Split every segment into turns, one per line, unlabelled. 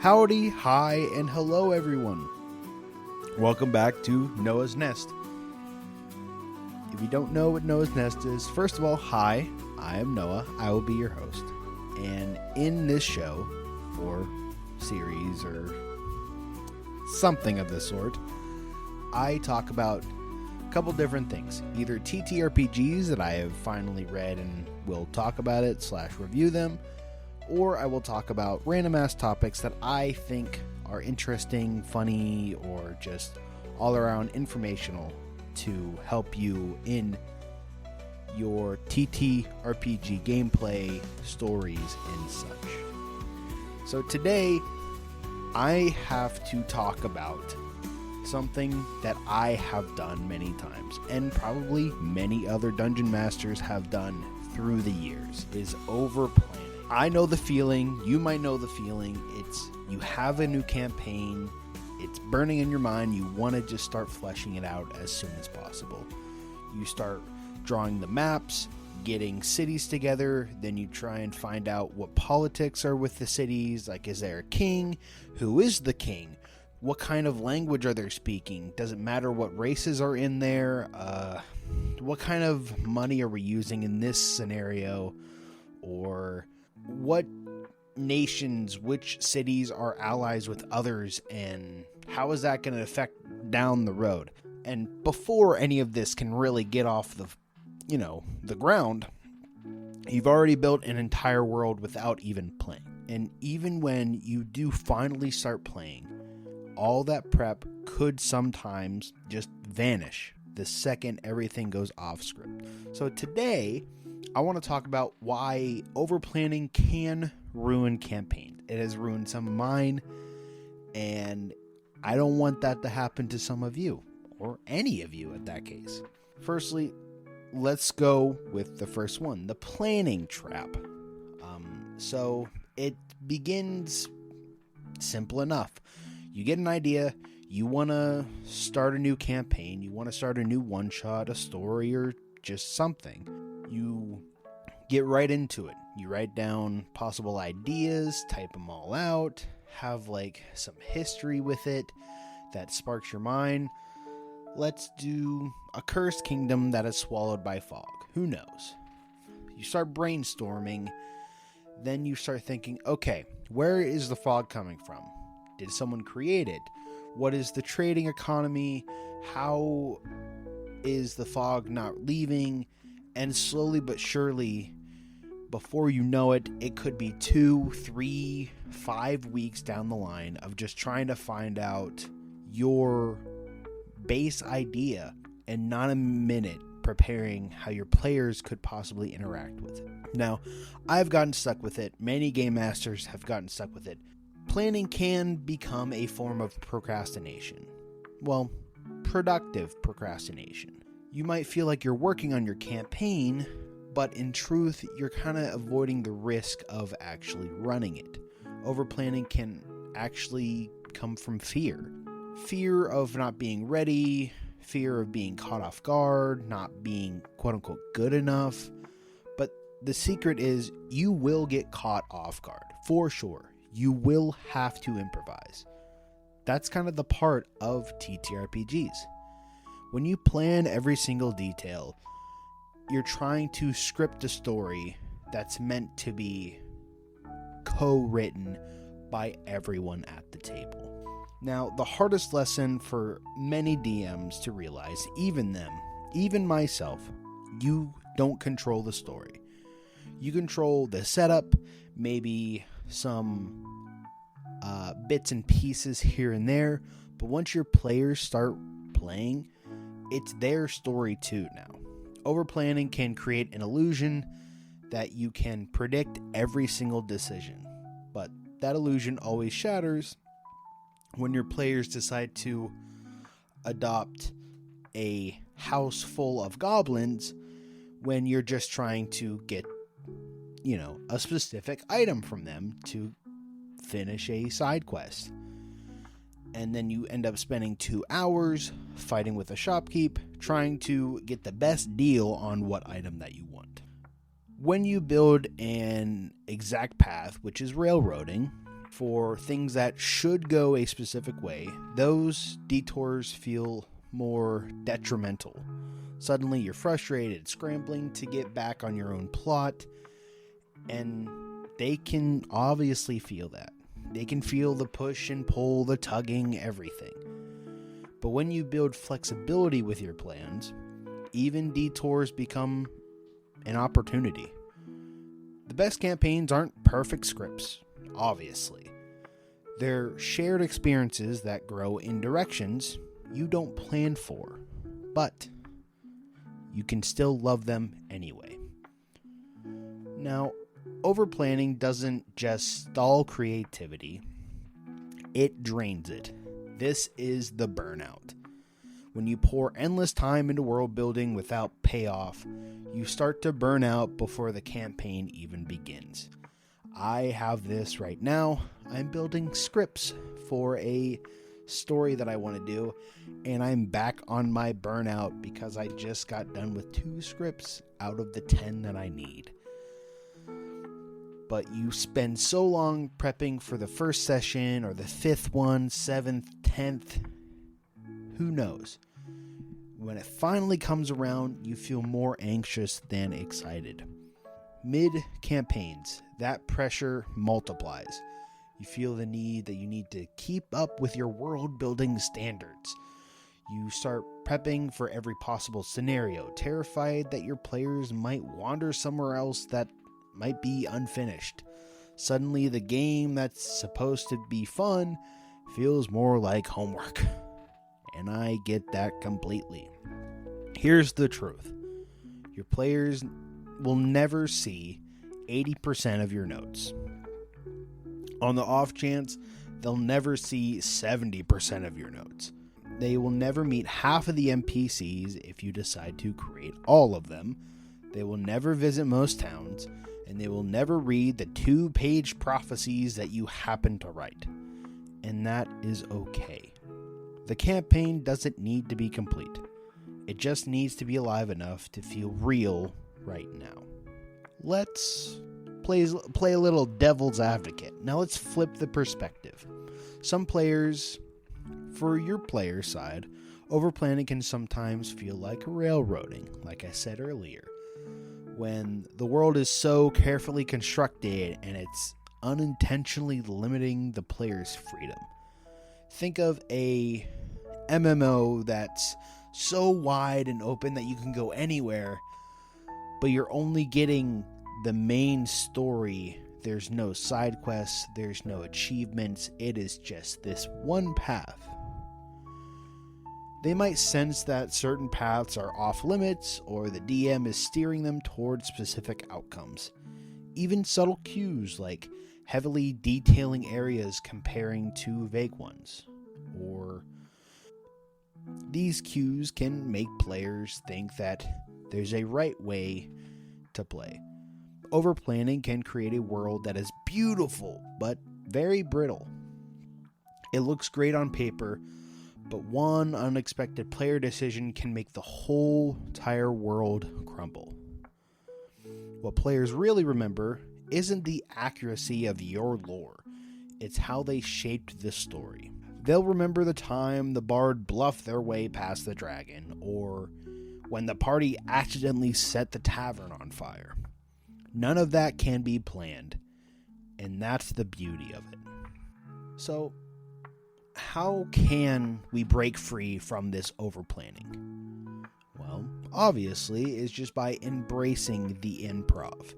Howdy, hi, and hello everyone. Welcome back to Noah's Nest. If you don't know what Noah's Nest is, first of all, hi, I am Noah. I will be your host. And in this show, or series, or something of the sort, I talk about a couple different things. Either TTRPGs that I have finally read and will talk about it / review them, or I will talk about random ass topics that I think are interesting, funny, or just all around informational to help you in your TTRPG gameplay, stories, and such. So today, I have to talk about something that I have done many times, and probably many other dungeon masters have done through the years, is overplanning. I know the feeling, you might know the feeling. It's you have a new campaign, it's burning in your mind, you want to just start fleshing it out as soon as possible. You start drawing the maps, getting cities together, then you try and find out what politics are with the cities, like is there a king? Who is the king? What kind of language are they speaking? Does it matter what races are in there? What kind of money are we using in this scenario? Or what nations, which cities are allies with others, and how is that going to affect down the road? And before any of this can really get off the ground, you've already built an entire world without even playing. And even when you do finally start playing, all that prep could sometimes just vanish the second everything goes off script. So today, I want to talk about why overplanning can ruin campaigns. It has ruined some of mine, and I don't want that to happen to some of you, or any of you at that case. Firstly, let's go with the first one, the planning trap. So it begins simple enough. You get an idea, you want to start a new campaign, you want to start a new one-shot, a story, or just something. You get right into it. You write down possible ideas, type them all out, have some history with it that sparks your mind. Let's do a cursed kingdom that is swallowed by fog. Who knows? You start brainstorming, then you start thinking, okay, where is the fog coming from? Did someone create it? What is the trading economy? How is the fog not leaving? And slowly but surely, before you know it, it could be 2, 3, 5 weeks down the line of just trying to find out your base idea and not a minute preparing how your players could possibly interact with it. Now, I've gotten stuck with it. Many game masters have gotten stuck with it. Planning can become a form of procrastination. Well, productive procrastination. You might feel like you're working on your campaign, but in truth, you're kind of avoiding the risk of actually running it. Overplanning can actually come from fear. Fear of not being ready, fear of being caught off guard, not being quote-unquote good enough. But the secret is you will get caught off guard, for sure. You will have to improvise. That's kind of the part of TTRPGs. When you plan every single detail, you're trying to script a story that's meant to be co-written by everyone at the table. Now, the hardest lesson for many DMs to realize, even them, even myself, you don't control the story. You control the setup, maybe some bits and pieces here and there, but once your players start playing, it's their story too now. Overplanning can create an illusion that you can predict every single decision, but that illusion always shatters when your players decide to adopt a house full of goblins when you're just trying to get, a specific item from them to finish a side quest. And then you end up spending 2 hours fighting with a shopkeep, trying to get the best deal on what item that you want. When you build an exact path, which is railroading, For things that should go a specific way, those detours feel more detrimental. Suddenly you're frustrated, scrambling to get back on your own plot, and they can obviously feel that. They can feel the push and pull, the tugging, everything. But when you build flexibility with your plans, even detours become an opportunity. The best campaigns aren't perfect scripts, obviously. They're shared experiences that grow in directions you don't plan for, but you can still love them anyway. Now, overplanning doesn't just stall creativity, it drains it. This is the burnout. When you pour endless time into world building without payoff, you start to burn out before the campaign even begins. I have this right now. I'm building scripts for a story that I want to do, and I'm back on my burnout because I just got done with 2 scripts out of the 10 that I need. But you spend so long prepping for the first session or the 5th one, 7th, 10th, who knows? When it finally comes around, you feel more anxious than excited. Mid-campaigns, that pressure multiplies. You feel the need that you need to keep up with your world-building standards. You start prepping for every possible scenario, terrified that your players might wander somewhere else that might be unfinished. Suddenly, the game that's supposed to be fun feels more like homework. And I get that completely. Here's the truth. Your players will never see 80% of your notes. On the off chance, they'll never see 70% of your notes. They will never meet half of the NPCs if you decide to create all of them. They will never visit most towns, and they will never read the 2-page prophecies that you happen to write. And that is okay. The campaign doesn't need to be complete. It just needs to be alive enough to feel real right now. Let's play a little devil's advocate. Now let's flip the perspective. Some players, for your player side, overplanning can sometimes feel like railroading, like I said earlier. When the world is so carefully constructed and it's unintentionally limiting the player's freedom. Think of a MMO that's so wide and open that you can go anywhere, but you're only getting the main story. There's no side quests, there's no achievements, it is just this one path. They might sense that certain paths are off limits, or the DM is steering them towards specific outcomes. Even subtle cues like heavily detailing areas comparing to vague ones. Or these cues can make players think that there's a right way to play. Overplanning can create a world that is beautiful, but very brittle. It looks great on paper, but one unexpected player decision can make the whole entire world crumble. What players really remember isn't the accuracy of your lore, it's how they shaped this story. They'll remember the time the bard bluffed their way past the dragon, or when the party accidentally set the tavern on fire. None of that can be planned, and that's the beauty of it. So, how can we break free from this overplanning? Well, obviously, it's just by embracing the improv.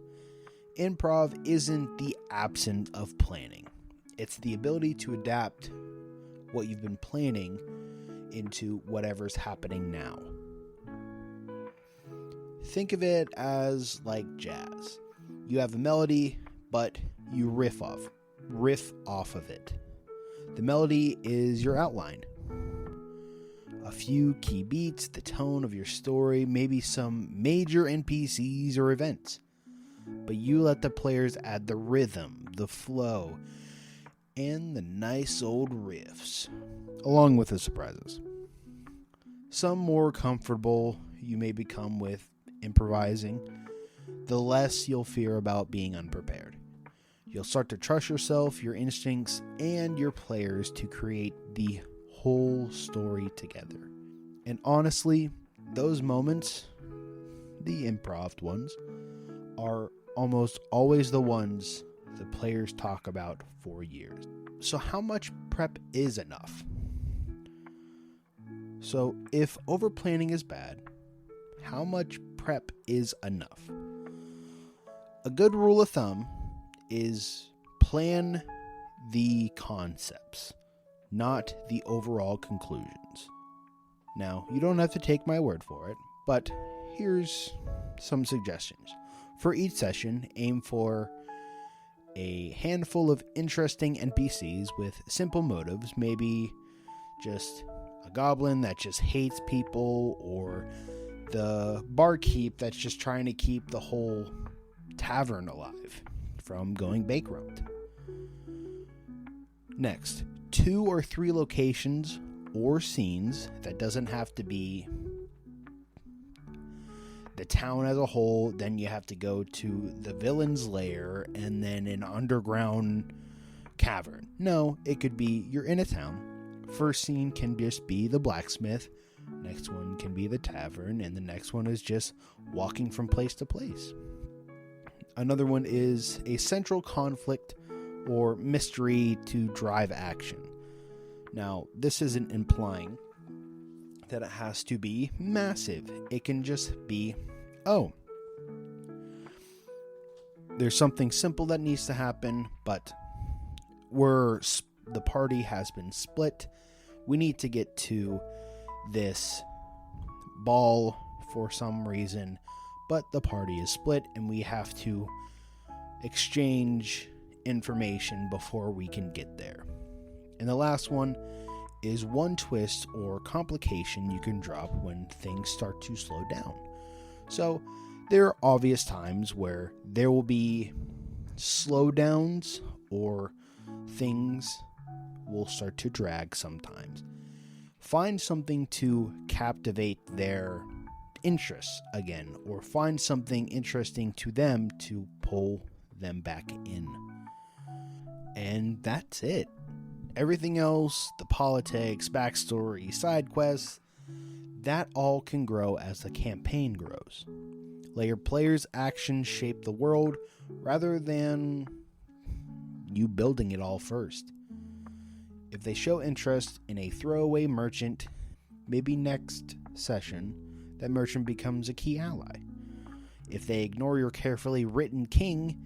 Improv isn't the absence of planning. It's the ability to adapt what you've been planning into whatever's happening now. Think of it as like jazz. You have a melody, but you riff off of it. The melody is your outline. A few key beats, the tone of your story, maybe some major NPCs or events. But you let the players add the rhythm, the flow, and the nice old riffs, along with the surprises. Some more comfortable you may become with improvising, the less you'll fear about being unprepared. You'll start to trust yourself, your instincts, and your players to create the whole story together. And honestly, those moments, the improv ones, are almost always the ones the players talk about for years. So how much prep is enough? So if overplanning is bad, how much prep is enough? A good rule of thumb is plan the concepts, not the overall conclusions. Now, you don't have to take my word for it, but here's some suggestions. For each session, aim for a handful of interesting NPCs with simple motives, maybe just a goblin that just hates people, or the barkeep that's just trying to keep the whole tavern alive from going bankrupt. Next, 2 or 3 locations or scenes that doesn't have to be the town as a whole. Then you have to go to the villain's lair and then an underground cavern. No, it could be you're in a town. First scene can just be the blacksmith. Next one can be the tavern. And the next one is just walking from place to place. Another one is a central conflict or mystery to drive action. Now, this isn't implying that it has to be massive. It can just be, there's something simple that needs to happen, but the party has been split. We need to get to this ball for some reason, but the party is split and we have to exchange information before we can get there. And the last one is one twist or complication you can drop when things start to slow down. So there are obvious times where there will be slowdowns or things will start to drag sometimes. Find something to captivate their interests again, or find something interesting to them to pull them back in. And that's it. Everything else, the politics, backstory, side quests, that all can grow as the campaign grows. Let your players' actions shape the world rather than you building it all first. If they show interest in a throwaway merchant, maybe next session, that merchant becomes a key ally. If they ignore your carefully written king,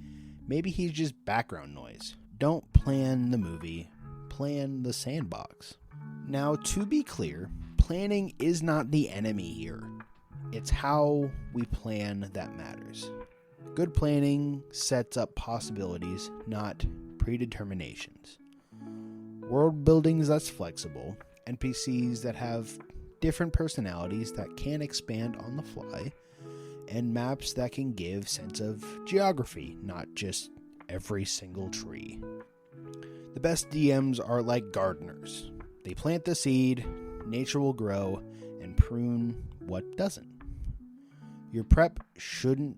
maybe he's just background noise. Don't plan the movie, plan the sandbox. Now, to be clear, planning is not the enemy here. It's how we plan that matters. Good planning sets up possibilities, not predeterminations. World buildings that's flexible, NPCs that have different personalities that can expand on the fly, and maps that can give sense of geography, not just every single tree. The best DMs are like gardeners. They plant the seed, nature will grow, and prune what doesn't. Your prep should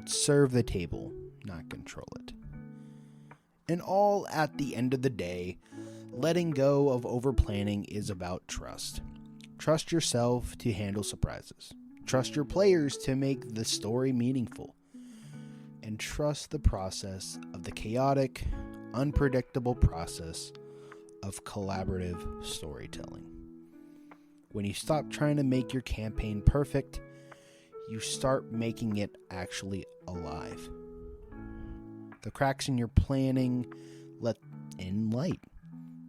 serve the table, not control it. And all at the end of the day, letting go of overplanning is about trust. Trust yourself to handle surprises. Trust your players to make the story meaningful. And trust the process of the chaotic, unpredictable process of collaborative storytelling. When you stop trying to make your campaign perfect, you start making it actually alive. The cracks in your planning let in light.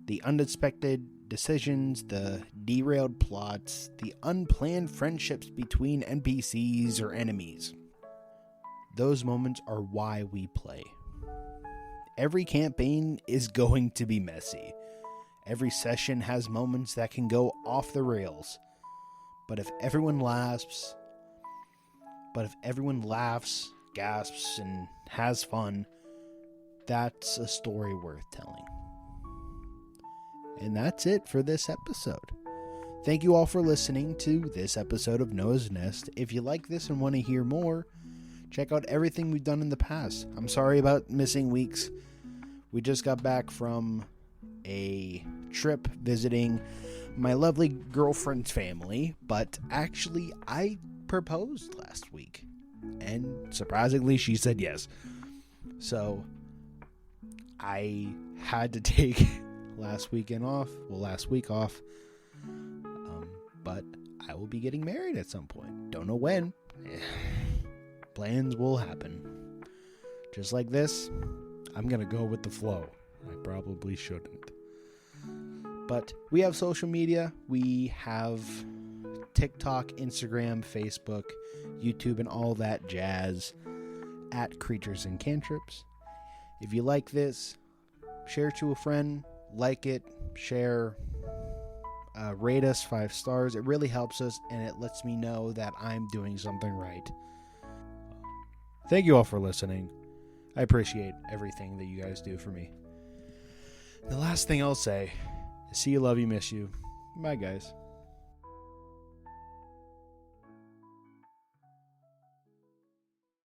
The unexpected decisions, the derailed plots, the unplanned friendships between NPCs or enemies. Those moments are why we play. Every campaign is going to be messy. Every session has moments that can go off the rails. But if everyone laughs, gasps, and has fun, that's a story worth telling. And that's it for this episode. Thank you all for listening to this episode of Noah's Nest. If you like this and want to hear more, Check out everything we've done in the past. I'm sorry about missing weeks. We just got back from a trip visiting my lovely girlfriend's family, but actually I proposed last week, and surprisingly she said yes. So I had to take last week off, but I will be getting married at some point. Don't know when. Plans will happen. Just like this, I'm gonna go with the flow. I probably shouldn't. But we have social media. We have TikTok, Instagram, Facebook, YouTube, and all that jazz at Creatures and Cantrips. If you like this, share it to a friend, like it, share, rate us 5 stars. It really helps us, and it lets me know that I'm doing something right. Thank you all for listening. I appreciate everything that you guys do for me. The last thing I'll say is see you, love you, miss you. Bye, guys.